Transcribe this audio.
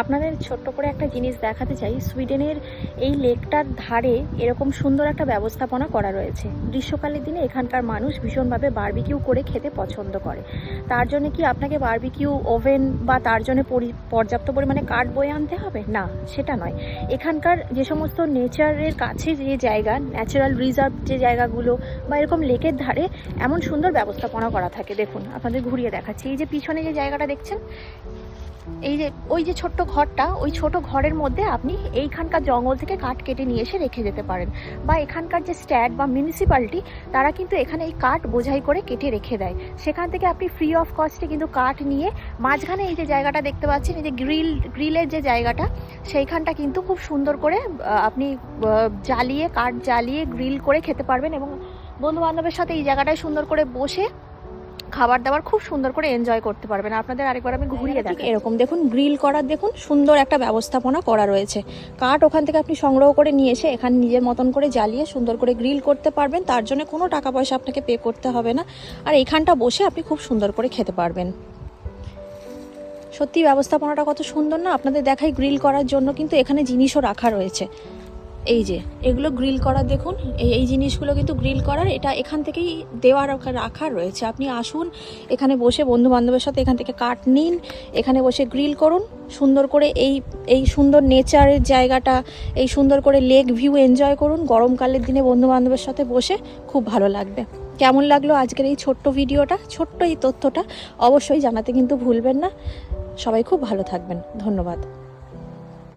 আপনাদের ছোট্ট করে একটা জিনিস দেখাতে চাই। সুইডেনের এই লেকটার ধারে এরকম সুন্দর একটা ব্যবস্থাপনা করা রয়েছে। গ্রীষ্মকালের দিনে এখানকার মানুষ ভীষণভাবে বারবিকিউ করে খেতে পছন্দ করে। তার জন্য কি আপনাকে বারবিকিউ ওভেন বা তার জন্য পর্যাপ্ত পরিমাণে কাঠ বয়ে আনতে হবে? না, সেটা নয়। এখানকার যে সমস্ত নেচারের কাছে যে জায়গা, ন্যাচারাল রিজার্ভ যে জায়গাগুলো বা এরকম লেকের ধারে এমন সুন্দর ব্যবস্থাপনা করা থাকে। দেখুন, আপনাদের ঘুরিয়ে দেখাচ্ছি। এই যে পিছনে যে জায়গাটা দেখছেন, এই যে ওই যে ছোট্ট ঘরটা, ওই ছোট ঘরের মধ্যে আপনি এইখানকার জঙ্গল থেকে কাঠ কেটে নিয়ে এসে রেখে যেতে পারেন। বা এখানকার যে স্ট্যাট বা মিউনিসিপ্যালিটি, তারা কিন্তু এখানে এই কাঠ বোঝাই করে কেটে রেখে দেয়। সেখান থেকে আপনি ফ্রি অফ কস্টে কিন্তু কাঠ নিয়ে মাঝখানে এই যে জায়গাটা দেখতে পাচ্ছেন, এই যে গ্রিলের যে জায়গাটা, সেইখানটা কিন্তু খুব সুন্দর করে আপনি জ্বালিয়ে, কাঠ জ্বালিয়ে গ্রিল করে খেতে পারবেন এবং বন্ধু বান্ধবের সাথে এই জায়গাটায় সুন্দর করে বসে খাবার দাবার খুব সুন্দর করে এনজয় করতে পারবেন। আপনাদের আরেকবার আমি ঘুরিয়ে দেখাই। এরকম দেখুন, গ্রিল করার দেখুন সুন্দর একটা ব্যবস্থাপনা করা রয়েছে। কাঠ ওখান থেকে আপনি সংগ্রহ করে নিয়ে এসে এখানে নিজের মতন করে জ্বালিয়ে সুন্দর করে গ্রিল করতে পারবেন। তার জন্য কোনো টাকা পয়সা আপনাকে পে করতে হবে না। আর এখানটা বসে আপনি খুব সুন্দর করে খেতে পারবেন। সত্যি ব্যবস্থাপনাটা কত সুন্দর না? আপনাদের দেখাই। গ্রিল করার জন্য কিন্তু এখানে জিনিসও রাখা রয়েছে। এই যে এগুলো গ্রিল করার দেখুন, এই জিনিসগুলো কিন্তু গ্রিল করার, এটা এখান থেকেই দেওয়া রাখা রয়েছে। আপনি আসুন, এখানে বসে বন্ধু বান্ধবের সাথে এখান থেকে কাঠ নিন, এখানে বসে গ্রিল করুন সুন্দর করে। এই সুন্দর নেচারের জায়গাটা, এই সুন্দর করে লেক ভিউ এনজয় করুন। গরমকালের দিনে বন্ধু বান্ধবের সাথে বসে খুব ভালো লাগবে। কেমন লাগলো আজকের এই ছোট্ট ভিডিওটা, ছোট্ট এই তথ্যটা অবশ্যই জানাতে কিন্তু ভুলবেন না। সবাই খুব ভালো থাকবেন। ধন্যবাদ।